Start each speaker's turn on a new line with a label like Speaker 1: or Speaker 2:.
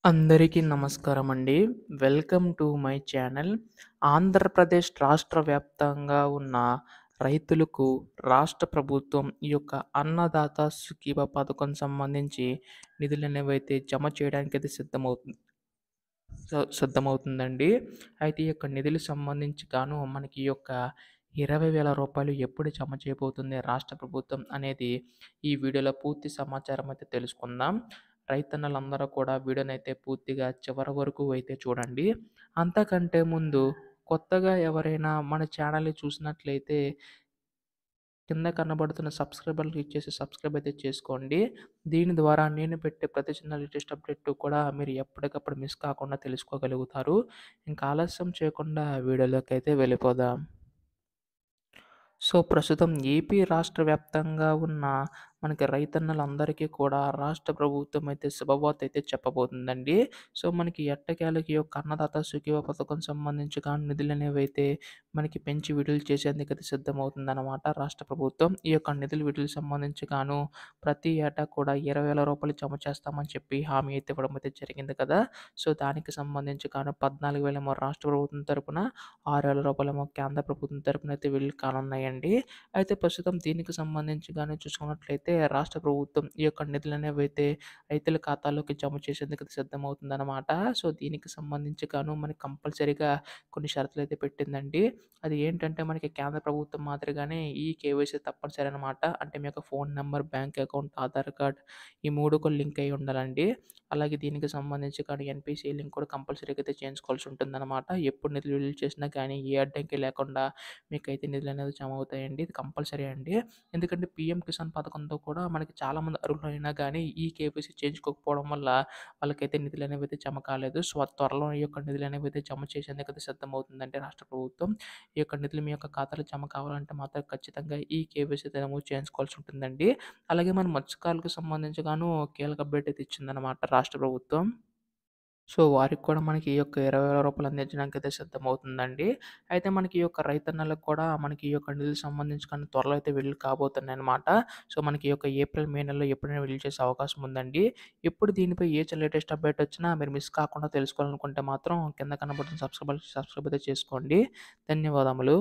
Speaker 1: అందరికీ నమస్కారం అండి. Welcome to my channel. Andhra Pradesh రాష్ట్ర వ్యాప్తంగా ఉన్న రైతులకు రాష్ట్ర ప్రభుత్వం ఈ యొక్క అన్నదాత సుఖీభ పథకం సంబంధించి నిధులనేవైతే జమ చేయడానికైతే సిద్ధమవుతుందండి. అయితే ఈ యొక్క నిధులకు సంబంధించి గాను మనకి ఈ యొక్క రూ. 20,000 ఎప్పుడు జమ చేయబోతుంది రాష్ట్ర ప్రభుత్వం అనేది ఈ వీడియోలో పూర్తి సమాచారం అయితే తెలుసుకుందాం. రైతన్నలందరూ కూడా వీడియోనైతే పూర్తిగా చివరి వరకు అయితే చూడండి. అంతకంటే ముందు కొత్తగా ఎవరైనా మన ఛానల్‌ని చూసినట్లయితే కింద కనబడుతున్న సబ్స్క్రైబ్ బటన్ క్లిక్ చేసి సబ్స్క్రైబ్ అయితే చేసుకోండి. దీని ద్వారా నేను పెట్టే ప్రతి చిన్న లేటెస్ట్ అప్డేట్ కూడా మీరు ఎప్పటికప్పుడు మిస్ కాకుండా తెలుసుకోగలుగుతారు. ఇంకా ఆలస్యం చేయకుండా వీడియోలోకి అయితే వెళ్ళిపోదాం. ప్రస్తుతం ఏపీ రాష్ట్ర వ్యాప్తంగా ఉన్న మనకి రైతన్నలందరికీ కూడా రాష్ట్ర ప్రభుత్వం అయితే శుభవార్త అయితే చెప్పబోతుందండి. మనకి ఎట్టకేలకి ఈ యొక్క అన్నదాత సుఖీభవ పథకం సంబంధించి కానీ నిధులనేవైతే మనకి పెంచి విడుదల చేసేందుకైతే సిద్ధమవుతుందన్నమాట రాష్ట్ర ప్రభుత్వం. ఈ యొక్క నిధులు విడుదలకు సంబంధించి గాను ప్రతి ఏటా కూడా రూ. 20,000 జమ చేస్తామని చెప్పి హామీ అయితే ఇవ్వడం అయితే జరిగింది కదా! దానికి సంబంధించి గాను 14,000 ఏమో రాష్ట్ర ప్రభుత్వం తరపున, రూ. 6,000 ఏమో కేంద్ర ప్రభుత్వం తరపున అయితే విడుదల కానున్నాయండి. అయితే ప్రస్తుతం దీనికి సంబంధించి గాని చూసుకున్నట్లయితే రాష్ట్ర ప్రభుత్వం ఈ యొక్క నిధులనేవైతే రైతుల ఖాతాలోకి జమ చేసేందుకు సిద్ధమవుతుందన్నమాట. దీనికి సంబంధించి గాను మనకి కంపల్సరీగా కొన్ని షరతులైతే పెట్టిందండి. అది ఏంటంటే మనకి కేంద్ర ప్రభుత్వం మాదిరిగానే ఈ కేవైసీ తప్పనిసరి అనమాట. అంటే మీ యొక్క phone number, bank account, Aadhaar card ఈ 3 కూడా లింక్ అయ్యి ఉండాలండి. అలాగే దీనికి సంబంధించి కానీ ఎన్‌పీసీ లింక్ కూడా కంపల్సరీగా అయితే చేయించుకోవాల్సి ఉంటుందన్నమాట. ఎప్పుడు నిధులు విడుదల చేసినా కానీ ఏ అడ్డంకి లేకుండా మీకైతే నిధులనేవి జమ అవుతాయండి. ఇది కంపల్సరీ అండి. ఎందుకంటే పీఎం కిసాన్ పథకంతో కూడా మనకి చాలామంది అర్హులైనా గానీ ఈ కేవైసీ చేయించుకోకపోవడం వల్ల వాళ్ళకైతే నిధులనేవైతే జమ కాలేదు. త్వరలో ఈ యొక్క నిధులనేవైతే జమ చేసేందుకైతే సిద్ధమవుతుందండి రాష్ట్ర ప్రభుత్వం. ఈ యొక్క నిధులు మీ యొక్క ఖాతాలో జమ కావాలంటే మాత్రం ఖచ్చితంగా ఈ కేవైసీ అయితే నమోదు చేయించుకోవాల్సి ఉంటుందండి. అలాగే మన మత్స్యకారులకు సంబంధించి గాను కీలక అప్డేట్ అయితే ఇచ్చిందనమాట రాష్ట్ర ప్రభుత్వం. వారికి కూడా మనకి ఈ యొక్క రూ. 20,000 అందించడానికైతే సిద్ధమవుతుందండి. అయితే మనకి ఈ యొక్క రైతన్నలకు కూడా మనకి ఈ యొక్క నిధులకు సంబంధించి కానీ త్వరలో అయితే విడుదల కాబోతున్నాయన్నమాట. మనకి ఈ యొక్క ఏప్రిల్, మే నెలలో ఎప్పుడైనా విడుదల చేసే అవకాశం ఉందండి. ఎప్పుడు దీనిపై లేటెస్ట్ అప్డేట్ వచ్చినా మీరు మిస్ కాకుండా తెలుసుకోవాలనుకుంటే మాత్రం కింద కనబడుతున్న సబ్స్క్రైబ్ అయితే చేసుకోండి. ధన్యవాదములు.